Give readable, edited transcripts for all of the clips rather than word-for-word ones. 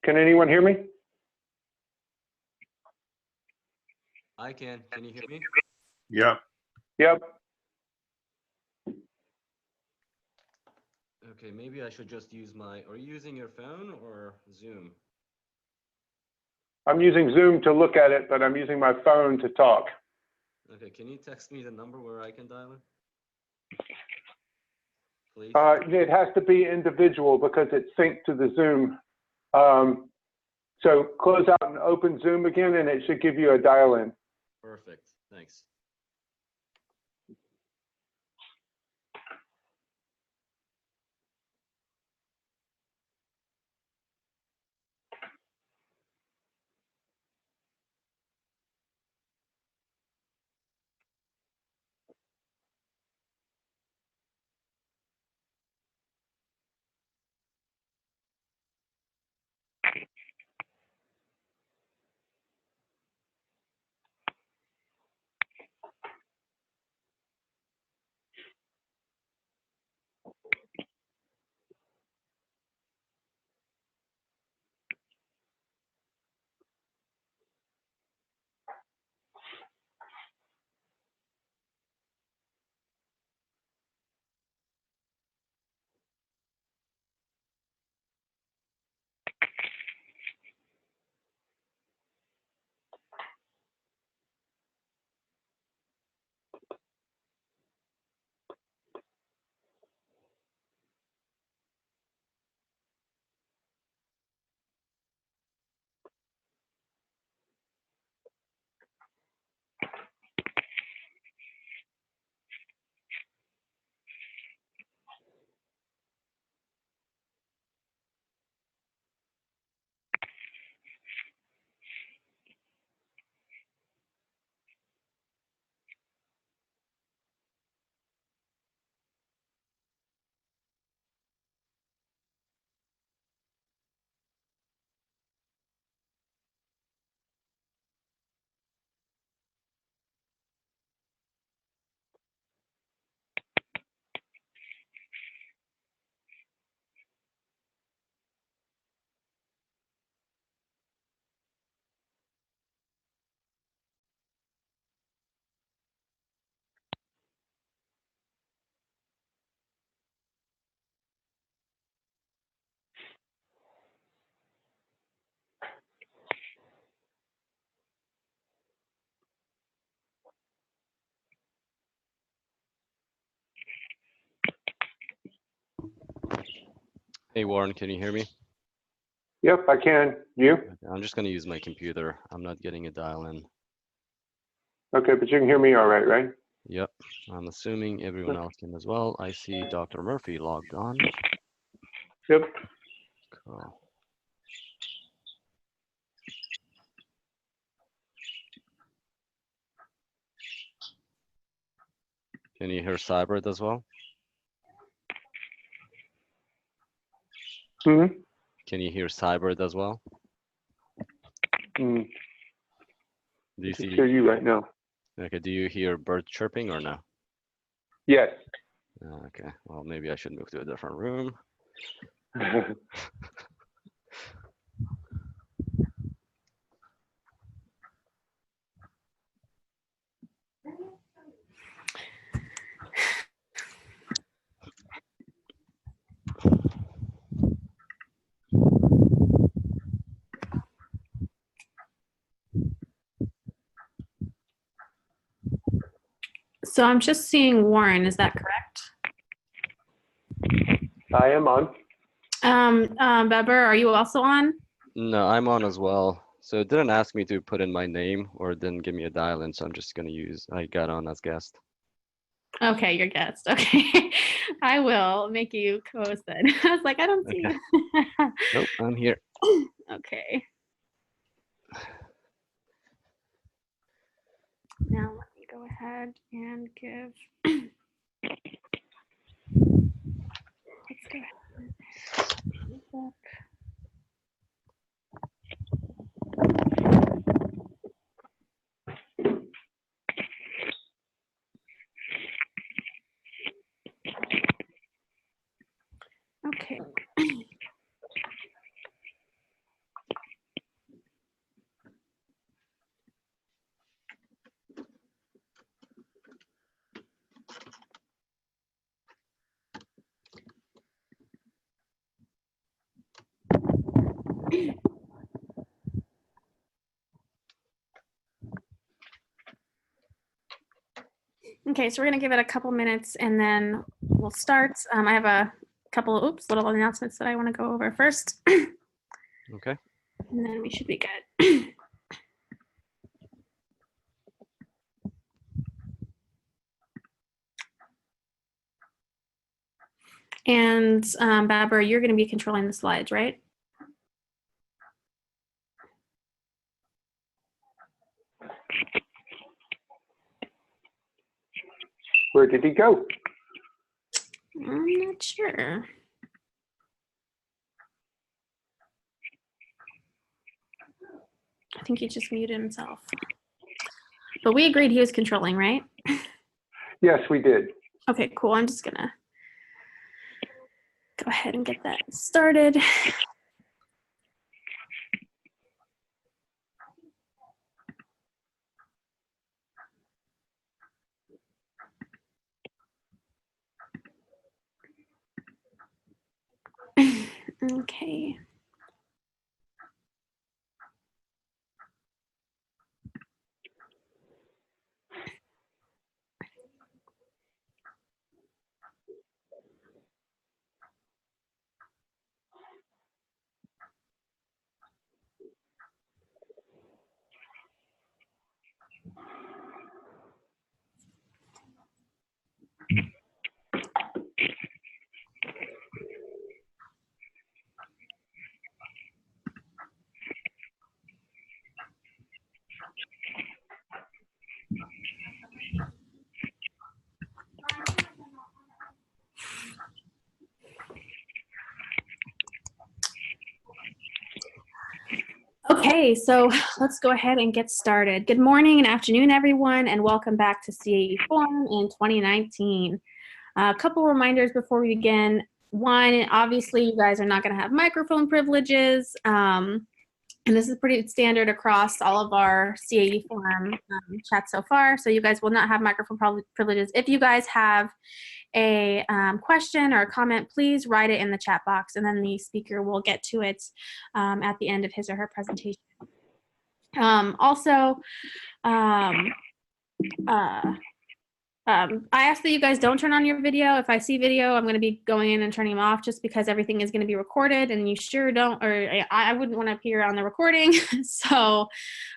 Can anyone hear me? I can. Can you hear me? Yep. Yep. Okay, maybe I should just use my, are you using your phone or Zoom? I'm using Zoom to look at it, but I'm using my phone to talk. Okay, can you text me the number where I can dial in? Please? It has to be individual because it's synced to the Zoom. So close out and open Zoom again, and it should give you a dial-in. Perfect, thanks. Hey Warren, can you hear me? Yep, I can. You? Okay, I'm just gonna use my computer. I'm not getting a dial in. Okay, but you can hear me all right, right? Yep, I'm assuming everyone else can as well. I see Dr. Murphy logged on. Yep. Cool. Can you hear Cybert as well? Mm-hmm. Can you hear Cybert as well? Mm. Do you I can see? hear you right now. Okay, do you hear birds chirping or no? Yes. Okay, well, maybe I should move to a different room. So I'm just seeing Warren, is that correct? I am on. Beber, are you also on? No, I'm on as well. So it didn't ask me to put in my name or it didn't give me a dial in, so I'm just gonna use, I got on as guest. Okay, your guest. Okay. I will make you co-host then. I was like, I don't see Okay. you. Nope, I'm here. Okay. Now let me go ahead and give. Let's go ahead. Okay. Okay, so we're gonna give it a couple minutes and then we'll start. I have a couple of little announcements that I want to go over first. Okay. And then we should be good. And Barbara, you're going to be controlling the slides, right? Where did he go? I'm not sure. I think he just muted himself. But we agreed he was controlling, right? Yes, we did. Okay, cool. I'm just gonna go ahead and get that started. Okay. Okay, so let's go ahead and get started. Good morning and afternoon, everyone, and welcome back to CAE Forum in 2019. A couple reminders before we begin. One, obviously, you guys are not going to have microphone privileges, and this is pretty standard across all of our CAE Forum chats so far, so you guys will not have microphone privileges. If you guys have a question or a comment, please write it in the chat box and then the speaker will get to it at the end of his or her presentation. I ask that you guys don't turn on your video. If I see video, I'm going to be going in and turning them off just because everything is going to be recorded and you sure don't, or I wouldn't want to appear on the recording. So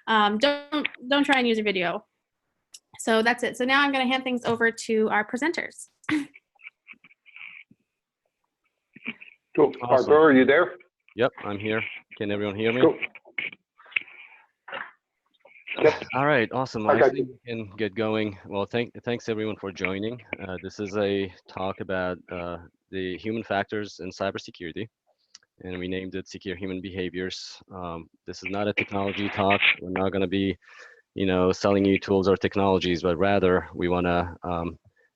don't try and use your video. So that's it. So now I'm going to hand things over to our presenters. Cool. Awesome. Barbara, are you there? Yep, I'm here. Can everyone hear me? Cool. Yep. All right, awesome. I I got think we can get going. Well, thanks everyone for joining. This is a talk about the human factors in cybersecurity, and we named it Secure Human Behaviors. This is not a technology talk. We're not going to be, selling you tools or technologies, but rather we want to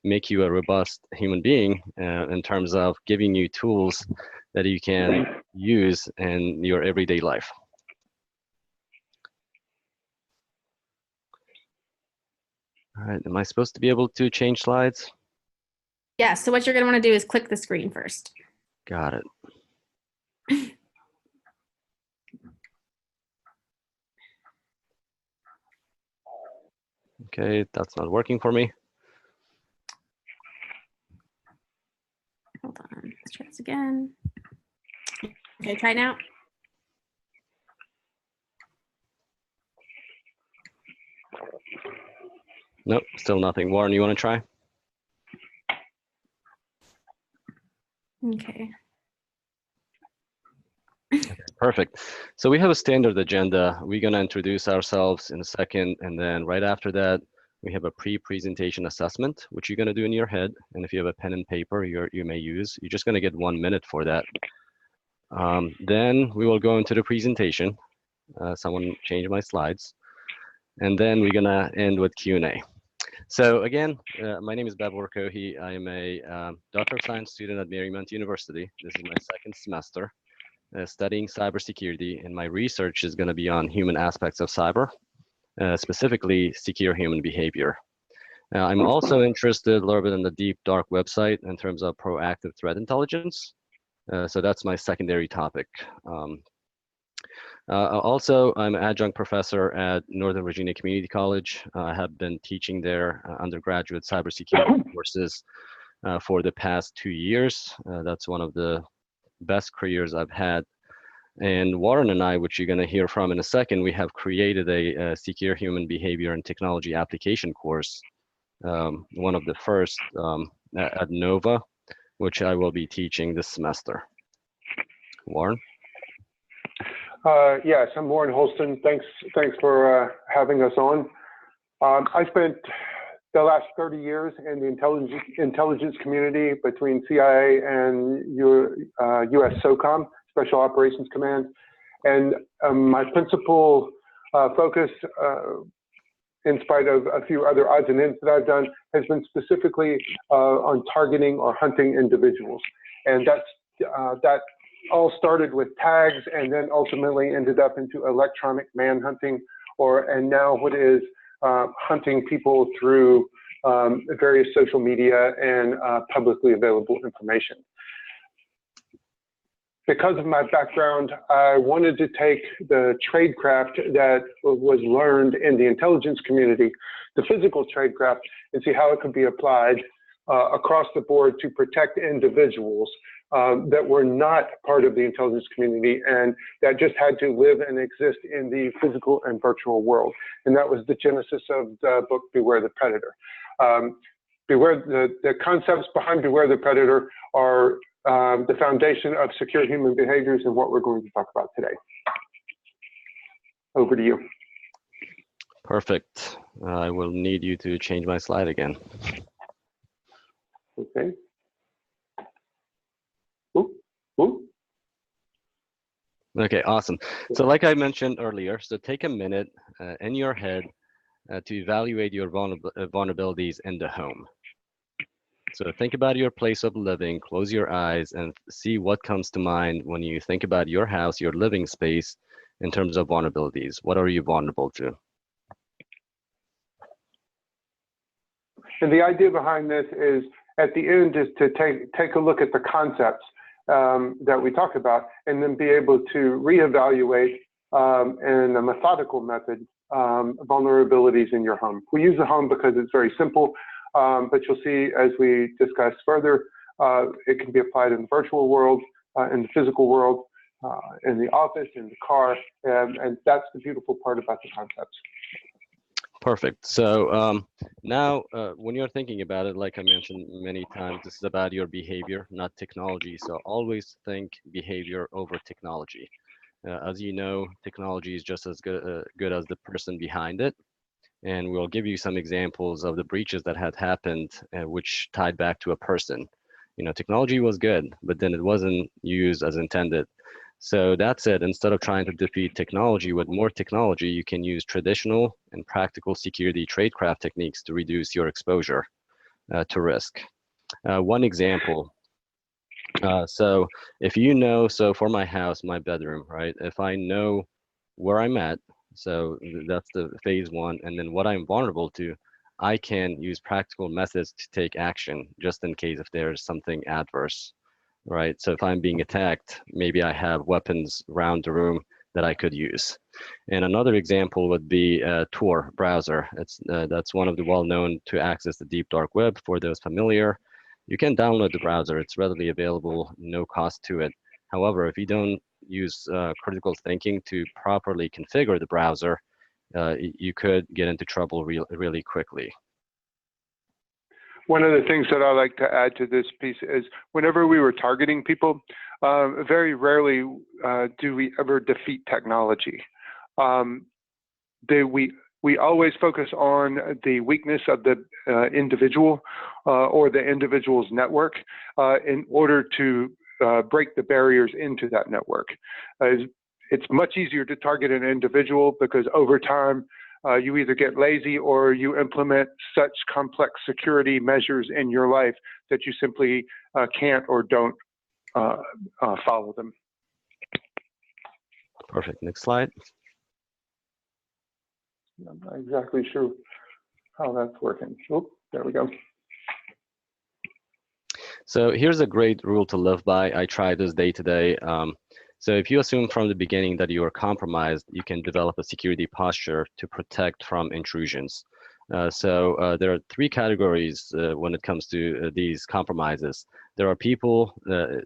make you a robust human being in terms of giving you tools that you can use in your everyday life. All right, am I supposed to be able to change slides? Yeah, so what you're going to want to do is click the screen first. Got it. Okay, that's not working for me. Hold on, let's try this again. Okay, try now. Nope, still nothing. Warren, you want to try? Okay. Perfect. So we have a standard agenda. We're going to introduce ourselves in a second, and then right after that, we have a pre-presentation assessment, which you're going to do in your head. And if you have a pen and paper, you may use. You're just going to get 1 minute for that. Then we will go into the presentation. Someone change my slides. And then we're going to end with Q&A. So again, my name is Babur Kohi. I am a Doctor of Science student at Marymount University. This is my second semester studying cybersecurity, and my research is going to be on human aspects of cyber, specifically secure human behavior. I'm also interested a little bit in the deep dark website in terms of proactive threat intelligence. So that's my secondary topic. Also, I'm an adjunct professor at Northern Virginia Community College. I have been teaching there undergraduate cybersecurity courses for the past 2 years. That's one of the best careers I've had. And Warren and I, which you're going to hear from in a second, we have created a secure human behavior and technology application course, one of the first at Nova, which I will be teaching this semester. Warren? Yes, I'm Warren Holston. Thanks for having us on. I spent the last 30 years in the intelligence community between CIA and U.S. SOCOM, Special Operations Command. And my principal focus, in spite of a few other odds and ends that I've done, has been specifically on targeting or hunting individuals. And that all started with tags and then ultimately ended up into electronic manhunting, and now what is hunting people through various social media and publicly available information. Because of my background, I wanted to take the tradecraft that was learned in the intelligence community, the physical tradecraft, and see how it could be applied across the board to protect individuals that were not part of the intelligence community and that just had to live and exist in the physical and virtual world. And that was the genesis of the book, Beware the Predator. The concepts behind Beware the Predator are the foundation of secure human behaviors and what we're going to talk about today. Over to you. Perfect. I will need you to change my slide again. Okay. Ooh, ooh. Okay, awesome. So like I mentioned earlier, so take a minute in your head to evaluate your vulnerabilities in the home. So think about your place of living, close your eyes and see what comes to mind when you think about your house, your living space in terms of vulnerabilities. What are you vulnerable to? And the idea behind this is, at the end, is to take a look at the concepts that we talked about and then be able to reevaluate in a methodical method vulnerabilities in your home. We use the home because it's very simple, but you'll see as we discuss further, it can be applied in the virtual world, in the physical world, in the office, in the car, and that's the beautiful part about the concepts. Perfect. So now when you're thinking about it, like I mentioned many times, this is about your behavior, not technology. So always think behavior over technology. As you know, technology is just as good as the person behind it. And we'll give you some examples of the breaches that had happened, which tied back to a person. You know, technology was good, but then it wasn't used as intended. So that's it. Instead of trying to defeat technology with more technology, you can use traditional and practical security tradecraft techniques to reduce your exposure to risk. One example. So if you know, so for my house, my bedroom, right? If I know where I'm at, so that's the phase one, and then what I'm vulnerable to, I can use practical methods to take action just in case if there's something adverse. Right, so if I'm being attacked, maybe I have weapons around the room that I could use. And another example would be Tor browser. That's one of the well-known to access the deep dark web. For those familiar, you can download the browser. It's readily available, no cost to it. However, if you don't use critical thinking to properly configure the browser, you could get into trouble really quickly. One of the things that I like to add to this piece is whenever we were targeting people, very rarely do we ever defeat technology. We always focus on the weakness of the individual or the individual's network in order to break the barriers into that network. It's much easier to target an individual because over time, you either get lazy or you implement such complex security measures in your life that you simply can't or don't follow them. Perfect. Next slide. I'm not exactly sure how that's working. Oh, there we go. So here's a great rule to live by. I try this day to day. So if you assume from the beginning that you are compromised, you can develop a security posture to protect from intrusions. There are three categories when it comes to these compromises. There are people,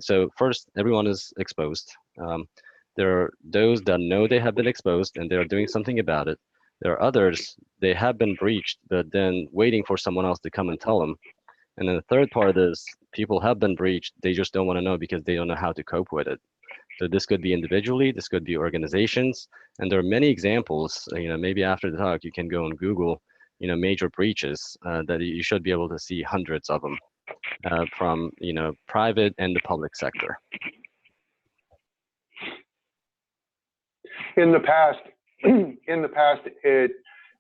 so first, everyone is exposed. There are those that know they have been exposed and they're doing something about it. There are others, they have been breached, but then waiting for someone else to come and tell them. And then the third part is people have been breached, they just don't want to know because they don't know how to cope with it. So this could be individually, this could be organizations, and there are many examples. Maybe after the talk, you can go on Google, major breaches that you should be able to see hundreds of them from, private and the public sector. In the past,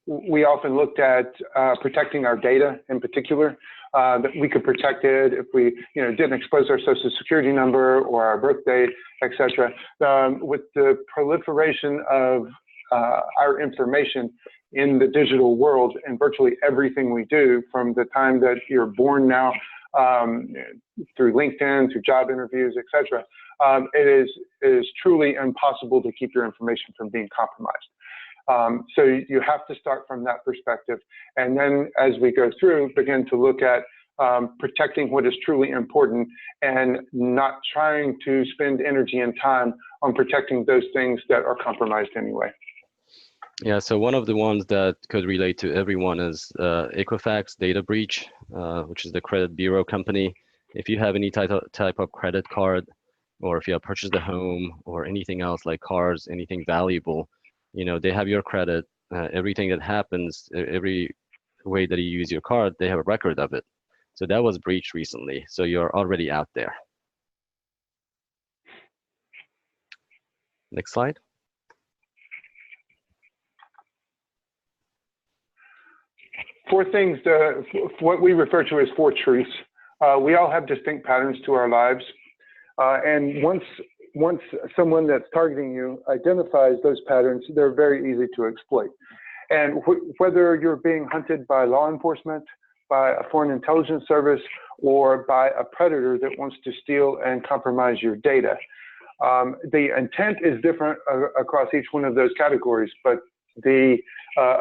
we often looked at protecting our data in particular, that we could protect it if we didn't expose our social security number or our birth date, etc. With the proliferation of our information in the digital world and virtually everything we do from the time that you're born now, through LinkedIn, through job interviews, etc., it is truly impossible to keep your information from being compromised. So you have to start from that perspective. And then as we go through, begin to look at protecting what is truly important and not trying to spend energy and time on protecting those things that are compromised anyway. Yeah, so one of the ones that could relate to everyone is Equifax data breach, which is the credit bureau company. If you have any type of credit card, or if you have purchased a home or anything else like cars, anything valuable, they have your credit, everything that happens, every way that you use your card, they have a record of it. So that was breached recently. So you're already out there. Next slide. Four things, what we refer to as four truths. We all have distinct patterns to our lives. And once someone that's targeting you identifies those patterns, they're very easy to exploit. And whether you're being hunted by law enforcement, by a foreign intelligence service, or by a predator that wants to steal and compromise your data, the intent is different across each one of those categories, but the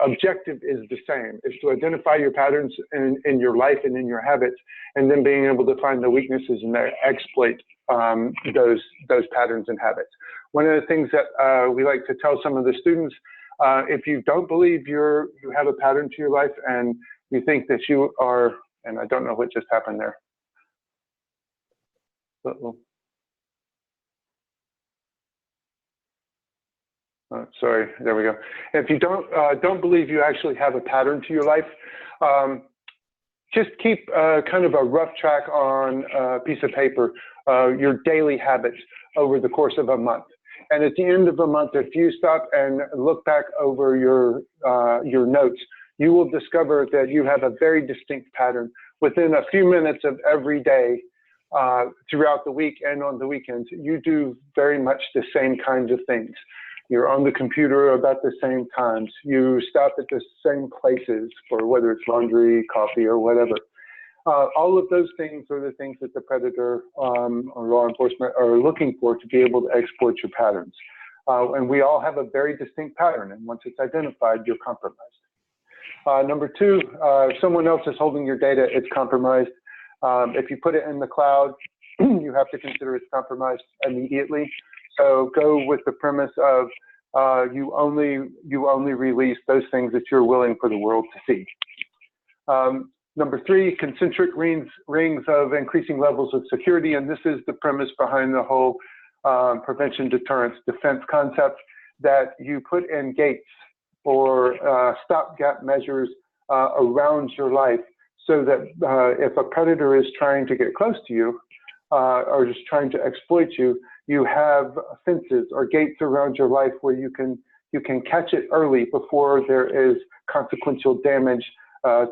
objective is the same, is to identify your patterns in your life and in your habits, and then being able to find the weaknesses and exploit those patterns and habits. One of the things that we like to tell some of the students, if you don't believe you have a pattern to your life and you think that you are, and I don't know what just happened there. Sorry, there we go. If you don't believe you actually have a pattern to your life, just keep kind of a rough track on a piece of paper, your daily habits over the course of a month. And at the end of a month, if you stop and look back over your notes, you will discover that you have a very distinct pattern within a few minutes of every day throughout the week and on the weekends. You do very much the same kinds of things. You're on the computer about the same times. You stop at the same places for whether it's laundry, coffee, or whatever. All of those things are the things that the predator or law enforcement are looking for to be able to exploit your patterns. And we all have a very distinct pattern, and once it's identified, you're compromised. Number two, if someone else is holding your data, it's compromised. If you put it in the cloud, you have to consider it's compromised immediately. So go with the premise of you only release those things that you're willing for the world to see. Number three, concentric rings of increasing levels of security, and this is the premise behind the whole prevention, deterrence, defense concept, that you put in gates or stopgap measures around your life so that if a predator is trying to get close to you or just trying to exploit you, you have fences or gates around your life where you can catch it early before there is consequential damage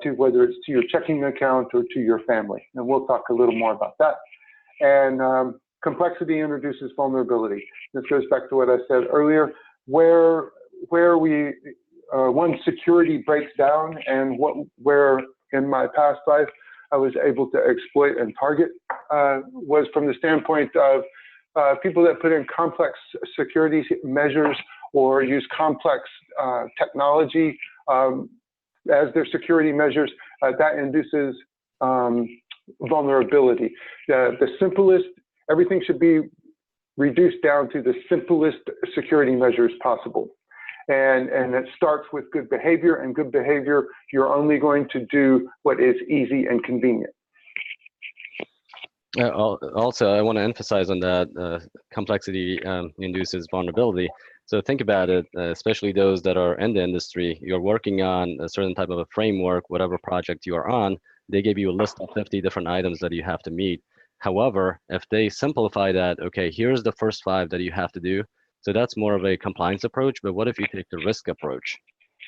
to whether it's to your checking account or to your family. And we'll talk a little more about that. And complexity introduces vulnerability. This goes back to what I said earlier, where one security breaks down and where in my past life I was able to exploit and target was from the standpoint of people that put in complex security measures or use complex technology as their security measures, that induces vulnerability. The simplest, everything should be reduced down to the simplest security measures possible. And it starts with good behavior, and good behavior, you're only going to do what is easy and convenient. Also, I want to emphasize on that complexity induces vulnerability. So think about it, especially those that are in the industry, you're working on a certain type of a framework, whatever project you are on, they give you a list of 50 different items that you have to meet. However, if they simplify that, okay, here's the first 5 that you have to do. So that's more of a compliance approach, but what if you take the risk approach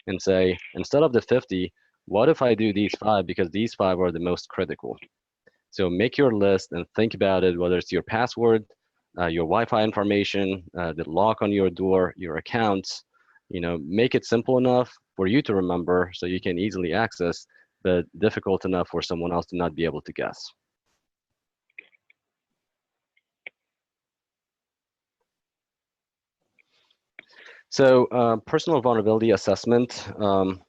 and say, instead of the 50, what if I do these 5 because these 5 are the most critical? So make your list and think about it, whether it's your password, your Wi-Fi information, the lock on your door, your accounts, make it simple enough for you to remember so you can easily access, but difficult enough for someone else to not be able to guess. So personal vulnerability assessment,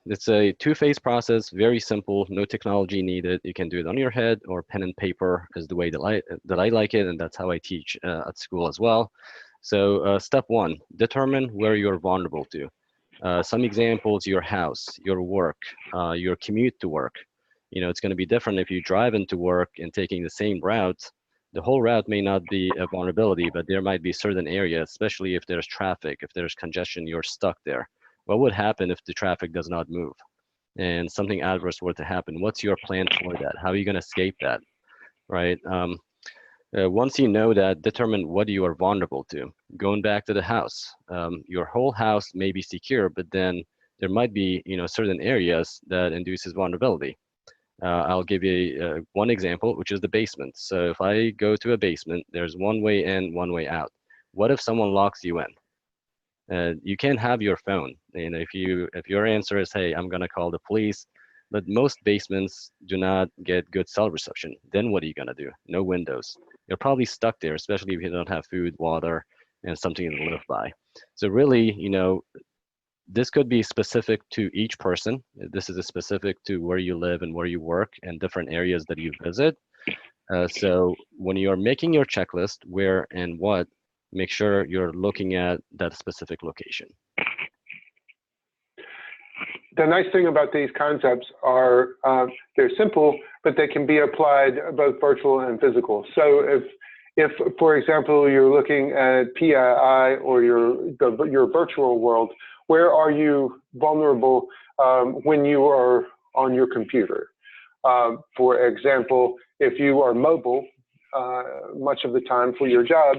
it's a 2-phase process, very simple, no technology needed. You can do it on your head or pen and paper is the way that I like it, and that's how I teach at school as well. So step 1, determine where you're vulnerable to. Some examples, your house, your work, your commute to work. It's going to be different if you drive into work and taking the same route. The whole route may not be a vulnerability, but there might be certain areas, especially if there's traffic, if there's congestion, you're stuck there. What would happen if the traffic does not move and something adverse were to happen? What's your plan for that? How are you going to escape that, right? Once you know that, determine what you are vulnerable to. Going back to the house, your whole house may be secure, but then there might be certain areas that induces vulnerability. I'll give you one example, which is the basement. So if I go to a basement, there's one way in, one way out. What if someone locks you in? You can't have your phone. If your answer is, hey, I'm gonna call the police, but most basements do not get good cell reception. Then what are you gonna do? No windows. You're probably stuck there, especially if you don't have food, water, and something to live by. So really, this could be specific to each person. This is specific to where you live and where you work and different areas that you visit. So when you're making your checklist, where and what, make sure you're looking at that specific location. The nice thing about these concepts are they're simple, but they can be applied both virtual and physical. So if for example, you're looking at PII or your virtual world, where are you vulnerable when you are on your computer? For example, if you are mobile much of the time for your job,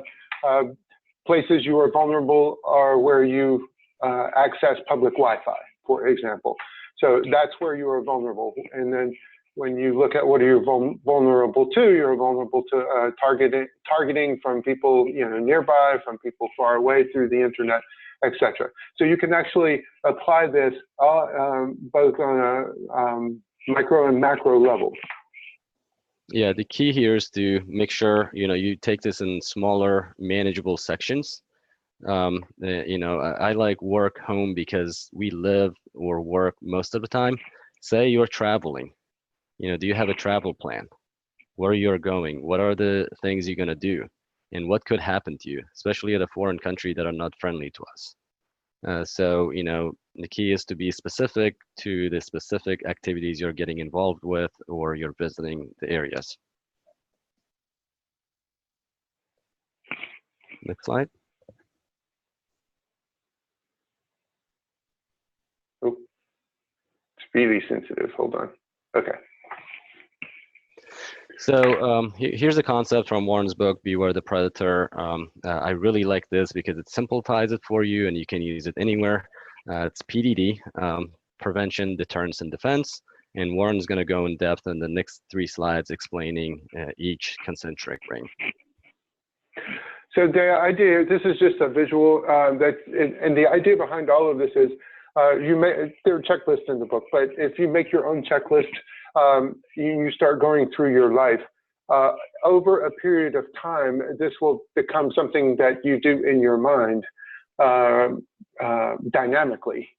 places you are vulnerable are where you access public Wi-Fi, for example. So that's where you are vulnerable. And then when you look at what are you vulnerable to, you're vulnerable to targeting from people nearby, from people far away through the internet, etc. So you can actually apply this both on a micro and macro level. Yeah, the key here is to make sure you take this in smaller, manageable sections. I like work home because we live or work most of the time. Say you're traveling, do you have a travel plan? Where you're going? What are the things you're gonna do? And what could happen to you, especially at a foreign country that are not friendly to us? So the key is to be specific to the specific activities you're getting involved with or you're visiting the areas. Next slide. Oh, it's really sensitive. Hold on. Okay. So here's a concept from Warren's book, Beware the Predator. I really like this because it simplifies it for you and you can use it anywhere. It's PDD, Prevention, Deterrence, and Defense. And Warren's going to go in depth in the next 3 slides explaining each concentric ring. So the idea, this is just a visual, and the idea behind all of this is, there are checklists in the book, but if you make your own checklist, you start going through your life, over a period of time, this will become something that you do in your mind dynamically.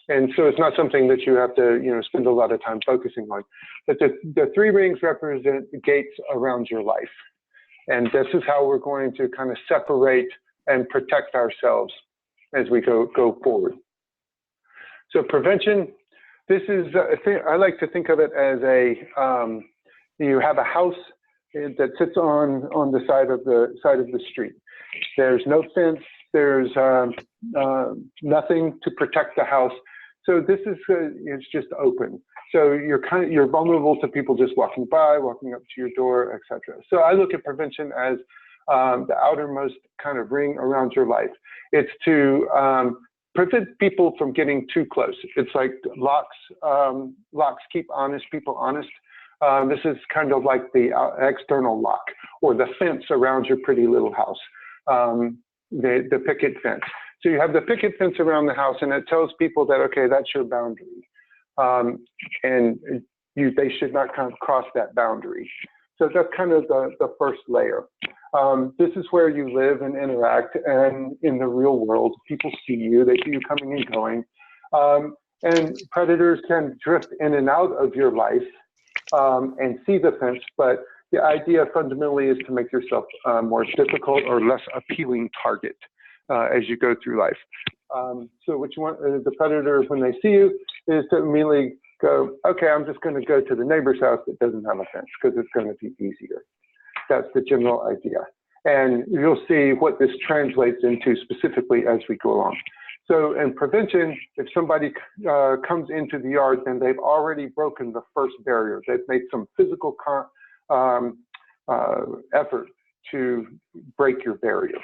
And so it's not something that you have to, spend a lot of time focusing on. But the 3 rings represent gates around your life. And this is how we're going to kind of separate and protect ourselves as we go forward. So prevention, this is, I like to think of it as you have a house that sits on the side of the street. There's no fence, there's nothing to protect the house. So this is, it's just open. So you're vulnerable to people just walking by, walking up to your door, etc. So I look at prevention as the outermost kind of ring around your life. It's to prevent people from getting too close. It's like locks keep people honest. This is kind of like the external lock or the fence around your pretty little house, the picket fence. So you have the picket fence around the house, and it tells people that, okay, that's your boundary. And they should not kind of cross that boundary. So that's kind of the first layer. This is where you live and interact, and in the real world, people see you, they see you coming and going. And predators can drift in and out of your life and see the fence, but the idea fundamentally is to make yourself more difficult or less appealing target as you go through life. So what you want the predators, when they see you, is to immediately go, okay, I'm just going to go to the neighbor's house that doesn't have a fence because it's going to be easier. That's the general idea. And you'll see what this translates into specifically as we go along. So in prevention, if somebody comes into the yard, then they've already broken the first barrier. They've made some physical effort to break your barrier.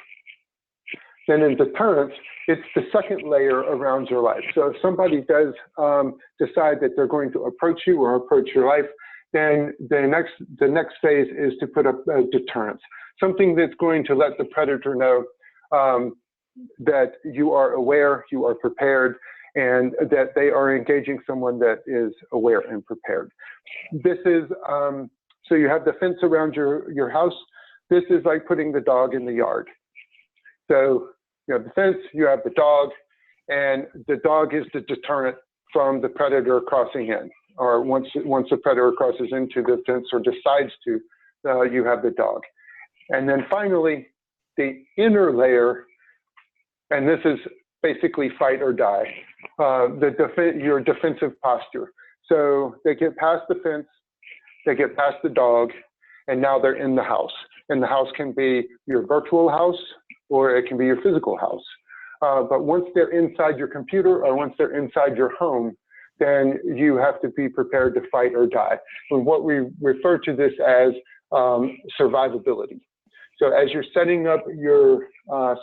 Then in deterrence, it's the second layer around your life. So if somebody does decide that they're going to approach you or approach your life, then the next phase is to put up a deterrence, something that's going to let the predator know that you are aware, you are prepared, and that they are engaging someone that is aware and prepared. This is, so you have the fence around your house. This is like putting the dog in the yard. So you have the fence, you have the dog, and the dog is the deterrent from the predator crossing in. Or once the predator crosses into the fence or decides to, you have the dog. And then finally, the inner layer, and this is basically fight or die, your defensive posture. So they get past the fence, they get past the dog, and now they're in the house. And the house can be your virtual house, or it can be your physical house. But once they're inside your computer or once they're inside your home, then you have to be prepared to fight or die. And what we refer to this as survivability. So as you're setting up your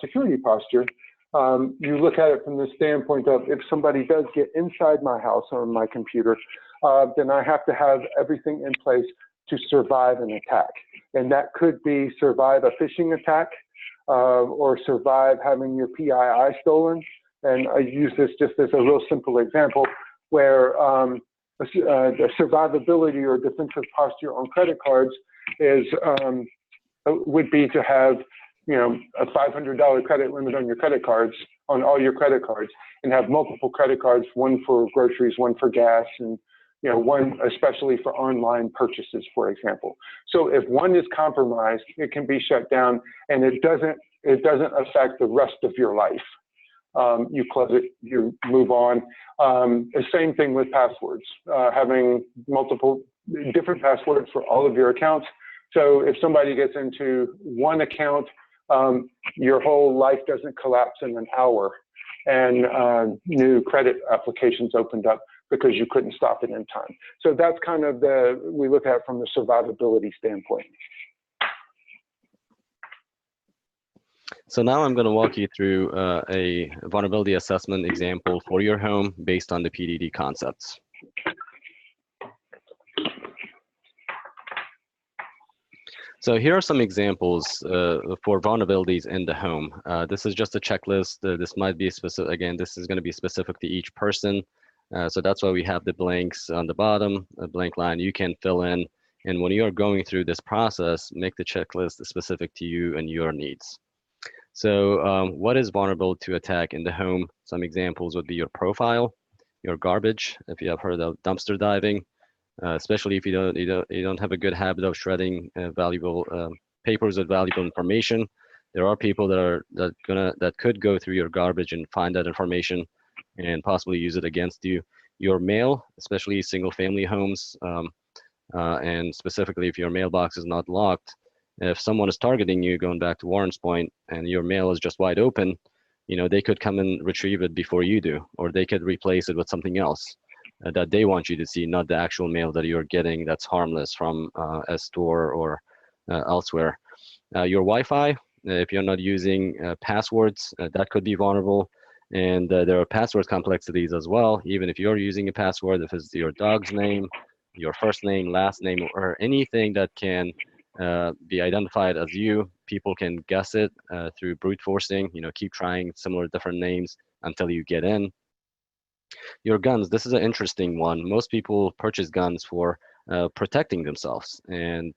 security posture, you look at it from the standpoint of, if somebody does get inside my house or my computer, then I have to have everything in place to survive an attack. And that could be survive a phishing attack, or survive having your PII stolen. And I use this just as a real simple example where the survivability or defensive posture on credit cards is would be to have a $500 credit limit on your credit cards, on all your credit cards, and have multiple credit cards, one for groceries, one for gas, and one especially for online purchases, for example. So if one is compromised, it can be shut down, and it doesn't affect the rest of your life. You close it, you move on. The same thing with passwords, having multiple different passwords for all of your accounts. So if somebody gets into one account, your whole life doesn't collapse in an hour, and new credit applications opened up because you couldn't stop it in time. So that's kind of we look at it from the survivability standpoint. So now I'm going to walk you through a vulnerability assessment example for your home based on the PDD concepts. So here are some examples for vulnerabilities in the home. This is just a checklist. This might be specific. Again, this is going to be specific to each person. So that's why we have the blanks on the bottom, a blank line you can fill in. And when you are going through this process, make the checklist specific to you and your needs. So what is vulnerable to attack in the home? Some examples would be your profile, your garbage, if you have heard of dumpster diving, especially if you don't have a good habit of shredding valuable papers with valuable information. There are people that could go through your garbage and find that information and possibly use it against you. Your mail, especially single family homes, and specifically if your mailbox is not locked, if someone is targeting you, going back to Warren's point, and your mail is just wide open, they could come and retrieve it before you do, or they could replace it with something else that they want you to see, not the actual mail that you're getting that's harmless from a store or elsewhere. Your Wi-Fi, if you're not using passwords, that could be vulnerable. And there are password complexities as well. Even if you're using a password, if it's your dog's name, your first name, last name, or anything that can be identified as you, people can guess it through brute forcing. Keep trying similar different names until you get in. Your guns, this is an interesting one. Most people purchase guns for protecting themselves, and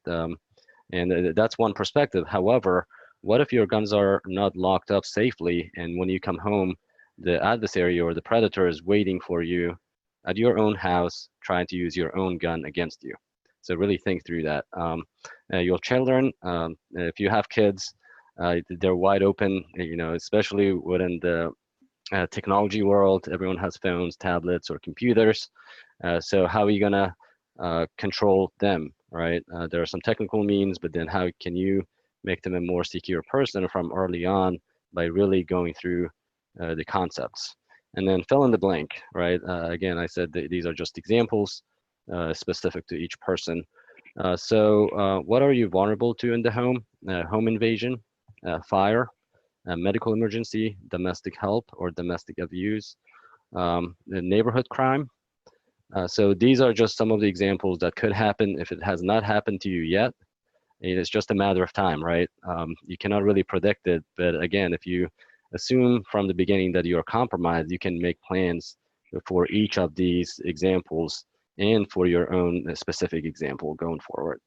that's one perspective. However, what if your guns are not locked up safely, and when you come home, the adversary or the predator is waiting for you at your own house, trying to use your own gun against you? So really think through that. Your children, if you have kids, they're wide open, especially within the technology world. Everyone has phones, tablets, or computers. So how are you gonna control them, right? There are some technical means, but then how can you make them a more secure person from early on by really going through the concepts? And then fill in the blank, right? Again, I said these are just examples specific to each person. So what are you vulnerable to in the home? Home invasion, fire, medical emergency, domestic help or domestic abuse, the neighborhood crime. So these are just some of the examples that could happen if it has not happened to you yet. It's just a matter of time, right? You cannot really predict it, but again, if you assume from the beginning that you're compromised, you can make plans for each of these examples and for your own specific example going forward.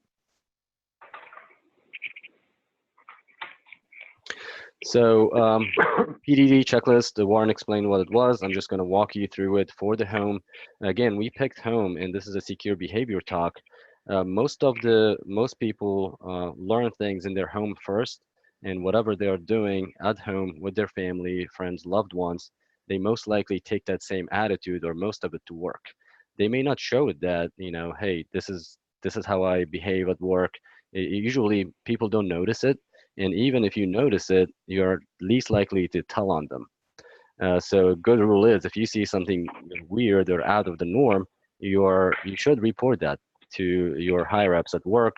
So PDD checklist, Warren explained what it was. I'm just going to walk you through it for the home. Again, we picked home, and this is a secure behavior talk. Most people learn things in their home first, and whatever they're doing at home with their family, friends, loved ones, they most likely take that same attitude or most of it to work. They may not show it that, hey, this is how I behave at work. Usually people don't notice it. And even if you notice it, you're least likely to tell on them. So a good rule is if you see something weird or out of the norm, you should report that to your higher ups at work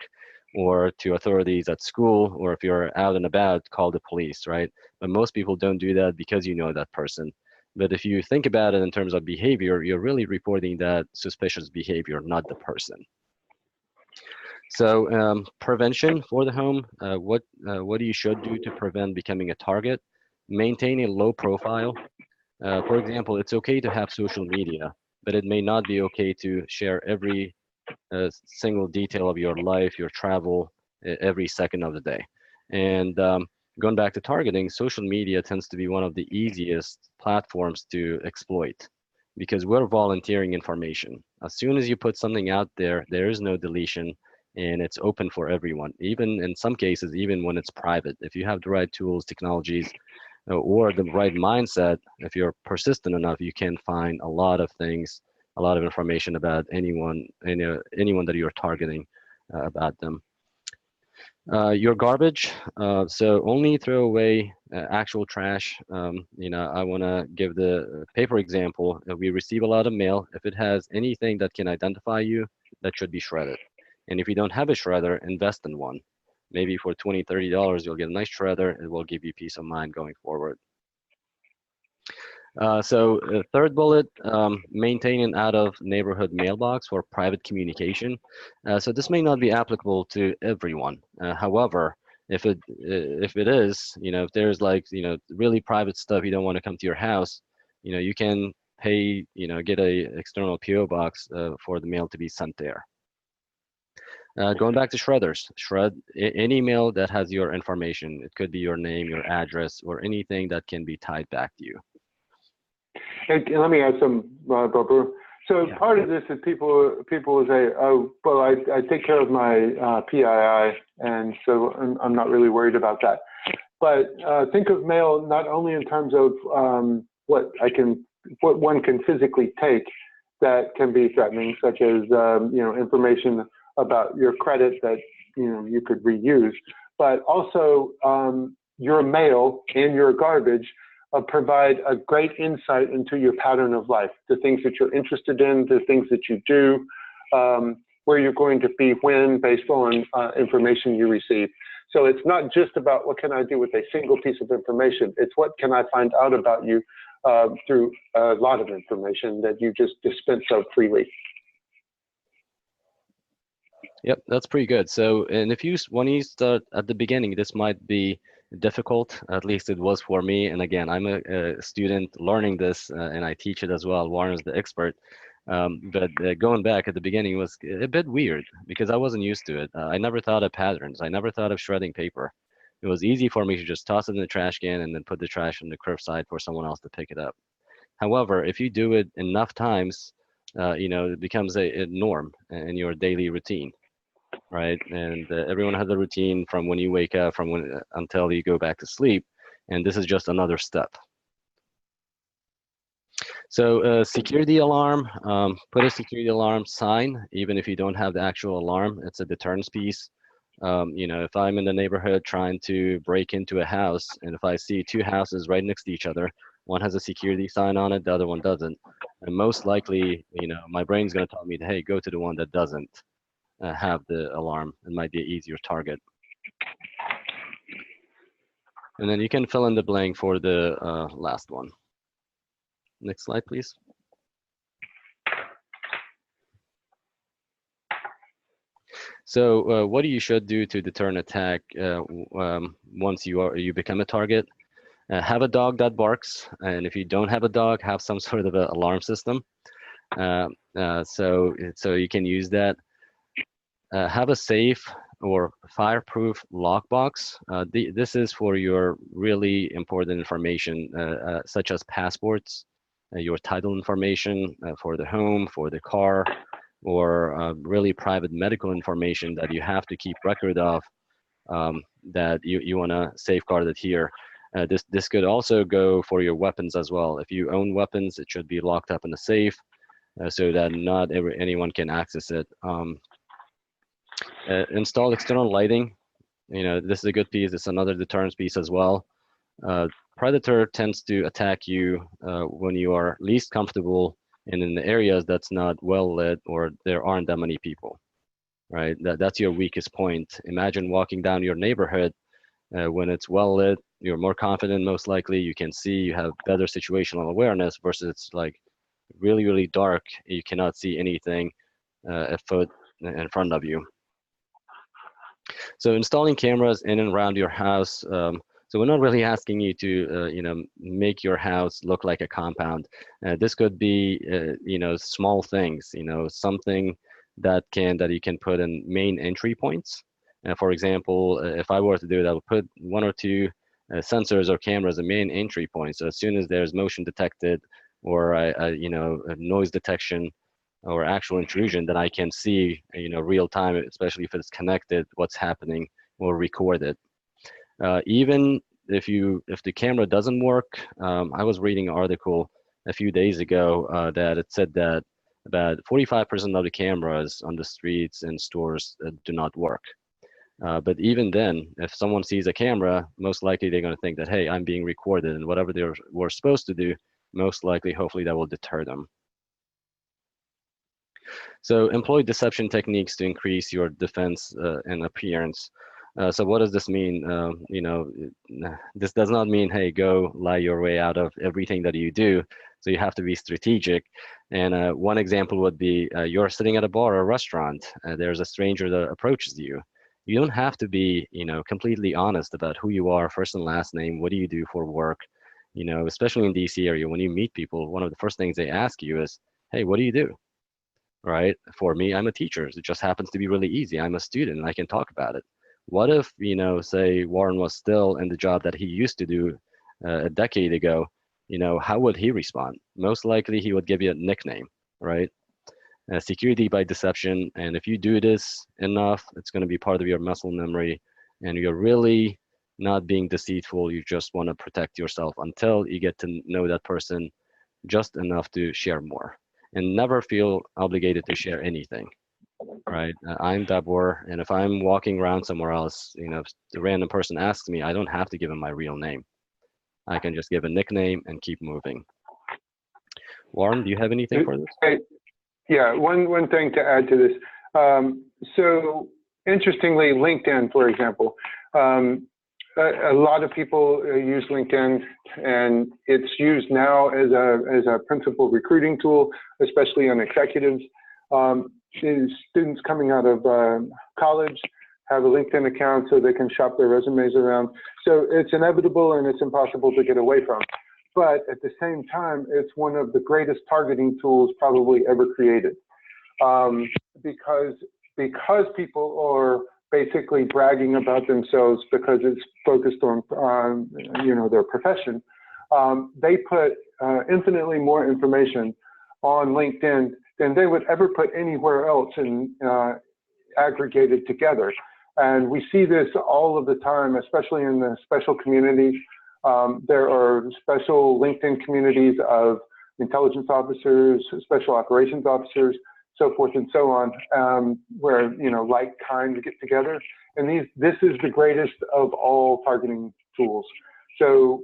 or to authorities at school, or if you're out and about, call the police, right? But most people don't do that because you know that person. But if you think about it in terms of behavior, you're really reporting that suspicious behavior, not the person. So prevention for the home, what you should do to prevent becoming a target. Maintain a low profile. For example, it's okay to have social media, but it may not be okay to share every single detail of your life, your travel, every second of the day. And going back to targeting, social media tends to be one of the easiest platforms to exploit because we're volunteering information. As soon as you put something out there, there is no deletion, and it's open for everyone, even in some cases, even when it's private. If you have the right tools, technologies, or the right mindset, if you're persistent enough, you can find a lot of things, a lot of information about anyone that you're targeting about them. Your garbage, so only throw away actual trash. I want to give the paper example. We receive a lot of mail. If it has anything that can identify you, that should be shredded. And if you don't have a shredder, invest in one. Maybe for $20, $30, you'll get a nice shredder. It will give you peace of mind going forward. So third bullet, maintain an out-of-neighborhood mailbox for private communication. So this may not be applicable to everyone. However, if it is, if there's really private stuff you don't want to come to your house, you can pay, get a external PO box for the mail to be sent there. Going back to shredders, shred any mail that has your information. It could be your name, your address, or anything that can be tied back to you. And let me add some, Barbara. So Yeah. part of this is people will say, oh, well, I take care of my PII, and so I'm not really worried about that. But think of mail not only in terms of what one can physically take that can be threatening, such as information about your credit that you could reuse, but also your mail and your garbage provide a great insight into your pattern of life, the things that you're interested in, the things that you do, where you're going to be when, based on information you receive. So it's not just about what can I do with a single piece of information. It's what can I find out about you through a lot of information that you just dispense so freely. Yep, that's pretty good. So, and when you start at the beginning, this might be difficult. At least it was for me. And again, I'm a student learning this, and I teach it as well. Warren is the expert. But going back at the beginning was a bit weird because I wasn't used to it. I never thought of patterns. I never thought of shredding paper. It was easy for me to just toss it in the trash can and then put the trash on the curbside for someone else to pick it up. However, if you do it enough times, it becomes a norm in your daily routine. Right, and everyone has a routine from when you wake up, until you go back to sleep, and this is just another step. So security alarm, put a security alarm sign, even if you don't have the actual alarm. It's a deterrence piece. If I'm in the neighborhood trying to break into a house, and if I see two houses right next to each other, one has a security sign on it, the other one doesn't, and most likely, my brain's going to tell me, hey, go to the one that doesn't have the alarm. It might be an easier target. And then you can fill in the blank for the last one. Next slide, please. So what you should do to deter an attack once you become a target? Have a dog that barks, and if you don't have a dog, have some sort of an alarm system. So you can use that. Have a safe or fireproof lockbox. This is for your really important information, such as passports, your title information for the home, for the car, or really private medical information that you have to keep record of, that you want to safeguard it here. This could also go for your weapons as well. If you own weapons, it should be locked up in a safe so that not anyone can access it. Install external lighting. This is a good piece. It's another deterrence piece as well. Predator tends to attack you when you are least comfortable and in the areas that's not well lit or there aren't that many people, right? That's your weakest point. Imagine walking down your neighborhood when it's well lit, you're more confident, most likely, you can see, you have better situational awareness, versus it's like really, really dark. You cannot see anything a foot in front of you. So installing cameras in and around your house. So we're not really asking you to, make your house look like a compound. This could be, small things, something that you can put in main entry points. For example, if I were to do it, I would put one or two sensors or cameras in main entry points. So as soon as there's motion detected or, a noise detection or actual intrusion, that I can see, real time, especially if it's connected, what's happening, or record it. Even if the camera doesn't work, I was reading an article a few days ago that it said that about 45% of the cameras on the streets and stores do not work. But even then, if someone sees a camera, most likely they're going to think that, hey, I'm being recorded, and whatever they were supposed to do, most likely, hopefully, that will deter them. So employ deception techniques to increase your defense and appearance. So what does this mean? This does not mean, hey, go lie your way out of everything that you do. So you have to be strategic. And one example would be you're sitting at a bar or a restaurant. There's a stranger that approaches you. You don't have to be, completely honest about who you are, first and last name. What do you do for work? Especially in DC area, when you meet people, one of the first things they ask you is, hey, what do you do? right? For me, I'm a teacher. It just happens to be really easy. I'm a student and I can talk about it. What if, say Warren was still in the job that he used to do a decade ago? How would he respond? Most likely he would give you a nickname, right? Security by deception. And if you do this enough, it's going to be part of your muscle memory. And you're really not being deceitful. You just want to protect yourself until you get to know that person just enough to share more. And never feel obligated to share anything, right? I'm Dabur, and if I'm walking around somewhere else, if the random person asks me, I don't have to give them my real name. I can just give a nickname and keep moving. Warren, do you have anything for this? Yeah, one thing to add to this. So interestingly, LinkedIn, for example, a lot of people use LinkedIn, and it's used now as a principal recruiting tool, especially on executives. Students coming out of college have a LinkedIn account so they can shop their resumes around. So it's inevitable and it's impossible to get away from. But at the same time, it's one of the greatest targeting tools probably ever created, because people are basically bragging about themselves because it's focused on their profession. They put infinitely more information on LinkedIn than they would ever put anywhere else and aggregated together. And we see this all of the time, especially in the special communities. There are special LinkedIn communities of intelligence officers, special operations officers, so forth and so on, where like kind get together. And this is the greatest of all targeting tools. So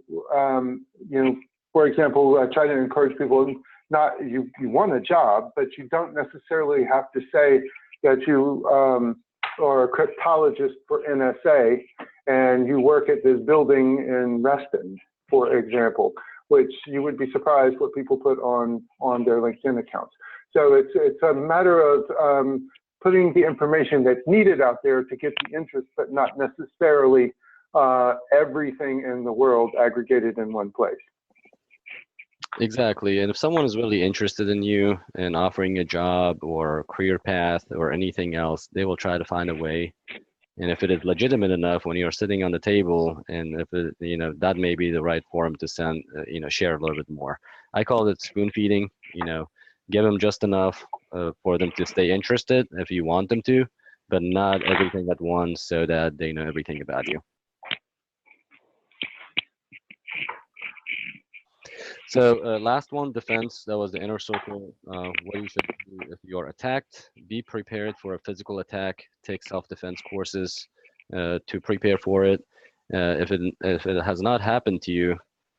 for example, I try to encourage people, not you want a job, but you don't necessarily have to say that you are a cryptologist for NSA and you work at this building in Reston, for example, which you would be surprised what people put on their LinkedIn accounts. So it's a matter of putting the information that's needed out there to get the interest, but not necessarily everything in the world aggregated in one place. Exactly. And if someone is really interested in you and offering a job or career path or anything else, they will try to find a way. And if it is legitimate enough when you're sitting on the table, and if it, that may be the right forum to send, share a little bit more. I call it spoon feeding. Give them just enough for them to stay interested if you want them to, but not everything at once so that they know everything about you. So last one, defense. That was the inner circle. What you should do if you're attacked. Be prepared for a physical attack. Take self-defense courses to prepare for it. If it has not happened to you,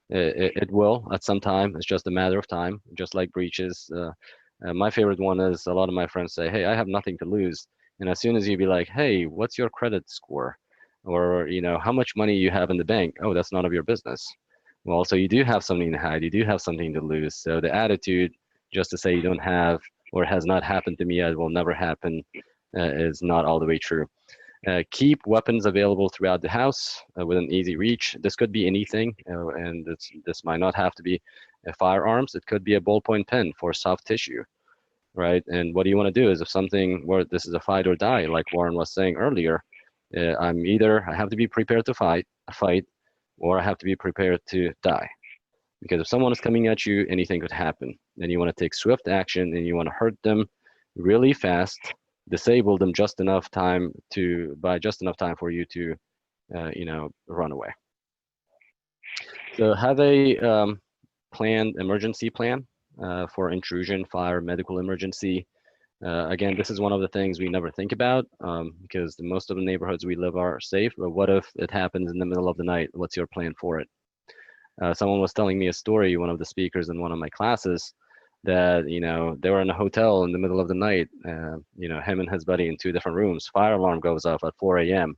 it will at some time. It's just a matter of time, just like breaches. My favorite one is a lot of my friends say, hey, I have nothing to lose. And as soon as you be like, hey, what's your credit score? Or, how much money you have in the bank? Oh, that's none of your business. Well, so you do have something to hide. You do have something to lose. So the attitude just to say you don't have, or it has not happened to me, it will never happen, is not all the way true. Keep weapons available throughout the house within easy reach. This could be anything, and this might not have to be firearms. It could be a ballpoint pen for soft tissue, right? And what you want to do is if something where this is a fight or die, like Warren was saying earlier, I have to be prepared to fight, or I have to be prepared to die. Because if someone is coming at you, anything could happen. Then you want to take swift action and you want to hurt them really fast, disable them just enough time for you to, run away. So have a planned emergency plan for intrusion, fire, medical emergency. Again, this is one of the things we never think about because most of the neighborhoods we live are safe, but what if it happens in the middle of the night? What's your plan for it? Someone was telling me a story, one of the speakers in one of my classes, that, they were in a hotel in the middle of the night, him and his buddy in two different rooms. Fire alarm goes off at 4 a.m.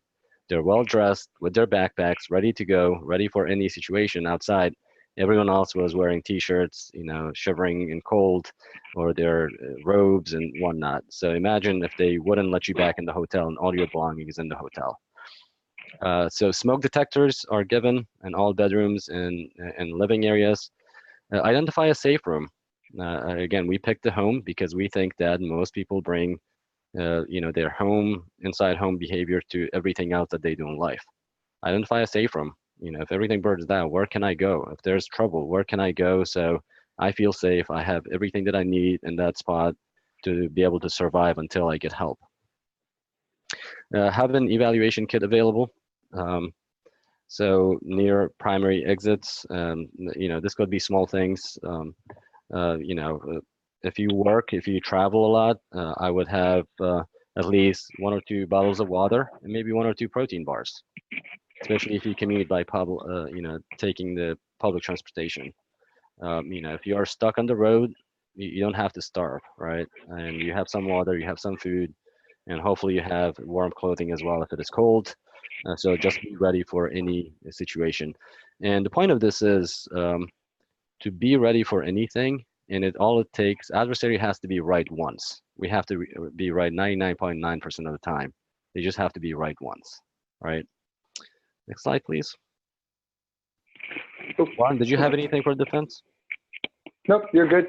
They're well dressed with their backpacks, ready to go, ready for any situation outside. Everyone else was wearing t-shirts, shivering in cold, or their robes and whatnot. So imagine if they wouldn't let you back in the hotel and all your belongings in the hotel. So smoke detectors are given in all bedrooms and living areas. Identify a safe room. Again, we picked the home because we think that most people bring their inside home behavior to everything else that they do in life. Identify a safe room. If everything burns down, where can I go? If there's trouble, where can I go so I feel safe? I have everything that I need in that spot to be able to survive until I get help. Have an evaluation kit available. So near primary exits, this could be small things. If you travel a lot, I would have at least 1 or 2 bottles of water and maybe 1 or 2 protein bars, especially if you commute by taking the public transportation. If you are stuck on the road, you don't have to starve, right? And you have some water, you have some food, and hopefully you have warm clothing as well if it is cold. So just be ready for any situation. And the point of this is to be ready for anything, and all it takes, adversary has to be right once. We have to be right 99.9% of the time. They just have to be right once, right? Next slide, please. Warren, did you have anything for defense? Nope, you're good.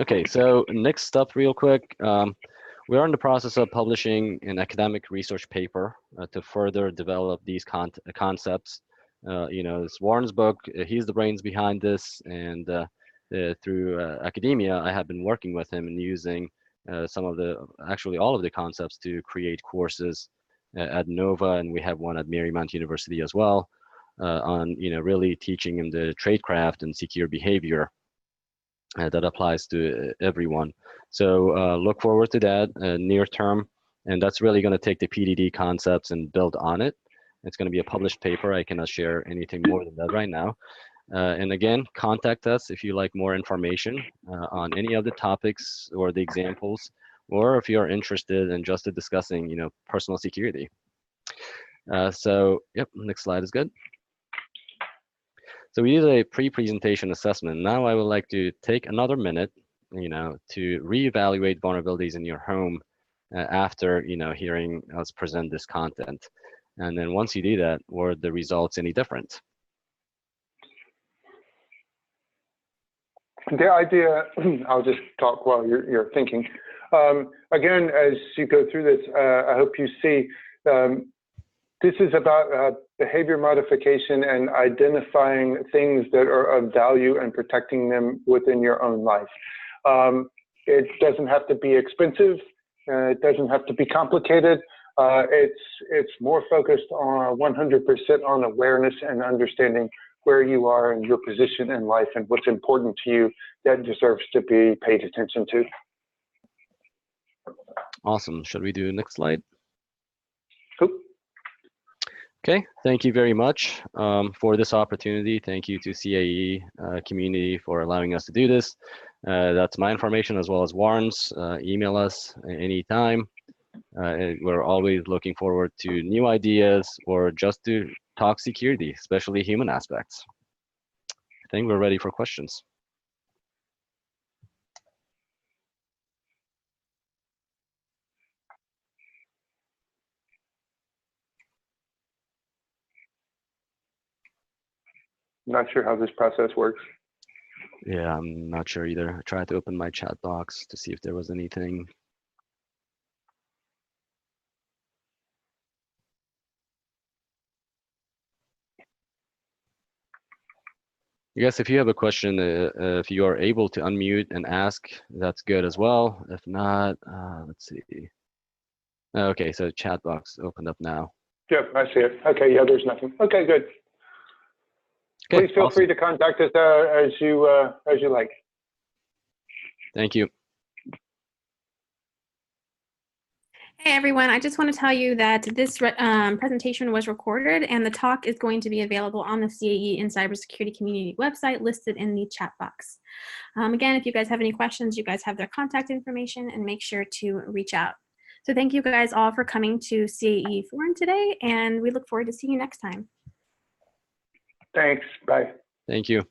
Okay, so next up real quick, we are in the process of publishing an academic research paper to further develop these concepts. It's Warren's book. He's the brains behind this, and through academia, I have been working with him and using actually all of the concepts to create courses at Nova, and we have one at Marymount University as well on really teaching him the tradecraft and secure behavior that applies to everyone. So look forward to that near term, and that's really going to take the PDD concepts and build on it. It's going to be a published paper. I cannot share anything more than that right now. And again, contact us if you like more information on any of the topics or the examples, or if you're interested in just discussing, personal security. So, yep, next slide is good. So we did a pre-presentation assessment. Now I would like to take another minute, to reevaluate vulnerabilities in your home after, hearing us present this content. And then once you do that, were the results any different? The idea, I'll just talk while you're thinking. Again, as you go through this, I hope you see this is about behavior modification and identifying things that are of value and protecting them within your own life. It doesn't have to be expensive. It doesn't have to be complicated. It's more focused on 100% on awareness and understanding where you are and your position in life and what's important to you that deserves to be paid attention to. Awesome. Should we do next slide? Cool. Okay, thank you very much for this opportunity. Thank you to CAE community for allowing us to do this. That's my information as well as Warren's. Email us anytime. We're always looking forward to new ideas or just to talk security, especially human aspects. I think we're ready for questions. Not sure how this process works. Yeah, I'm not sure either. I tried to open my chat box to see if there was anything. I guess if you have a question, if you are able to unmute and ask, that's good as well. If not, let's see. Okay, so chat box opened up now. Yep, I see it. Okay, yeah, there's nothing. Okay, good. Okay, please feel awesome. free to contact us as you like. Thank you. Hey everyone, I just want to tell you that this presentation was recorded and the talk is going to be available on the CAE and Cybersecurity Community website listed in the chat box. Again, if you guys have any questions, you guys have their contact information and make sure to reach out. So thank you guys all for coming to CAE Forum today, and we look forward to seeing you next time. Thanks, bye. Thank you.